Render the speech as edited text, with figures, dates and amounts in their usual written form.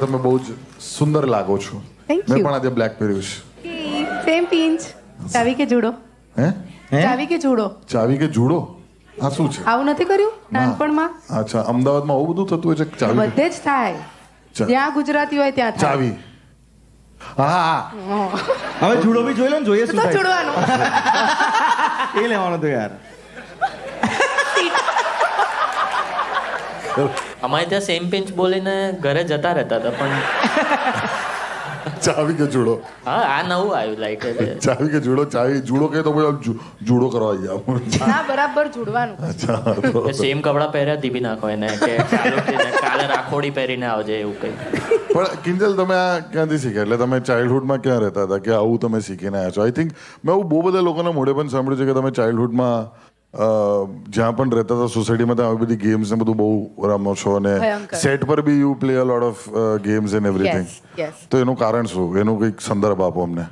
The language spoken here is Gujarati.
તમે બહુ જ સુંદર લાગો છો. Thank મેં you. પણ આજે બ્લેક પહેર્યું છે. Same pinch. ચાવી કે જુડો? હે ચાવી કે જુડો? ચાવી કે જુડો? આ શું છે? આવું નથી કર્યું નાનપણમાં? અચ્છા, અમદાવાદમાં આવું બધું થતું હોય છે? ચાવી કે- બધે જ થાય. ચા- જ્યાં ગુજરાતી હોય ત્યાં થાય. ચાવી. હા હવે જુડો બી જોઈ લો ને, જોઈએ તો શું થાય. જુડવાનું. એ લેવાનું તો યાર. અમારે ત્યાં સેમ પિંચ બોલીને ઘરે જતા રહેતા હતા પણ ચાવી કે જુડો? હા આ નવું આવ્યું લાઈક ચાવી કે જુડો? ચાવી જુડો કહે તો પછી જુડો કરવા આવી જાવ. ના, બરાબર જુડવાનું. અચ્છા તો સેમ કપડાં પહેર્યા દીપી નાખો એને કે કાલે રાખોડી પહેરીને આવજે એવું કંઈ. પણ કિંજલ, તમે આ ક્યાંથી શીખ્યા? એટલે તમે ચાઇલ્ડહુડમાં ક્યાં રહેતા હતા કે આવું તમે શીખીને આવ્યા છો? આઈ થિંક મેં આવું બહુ બધા લોકોના મોઢે પણ સાંભળ્યું છે કે તમે ચાઇલ્ડહુડમાં જ્યાં પણ રહેતા હતા સોસાયટીમાં ત્યાં આવી બધી ગેમ્સ ને બધું બહુ રમો છો અને ભયંકર. સેટ પર બી યુ play a lot of games and everything. Yes, yes. તો એનું કારણ શું? એનું કંઈક સંદર્ભ આપો અમને.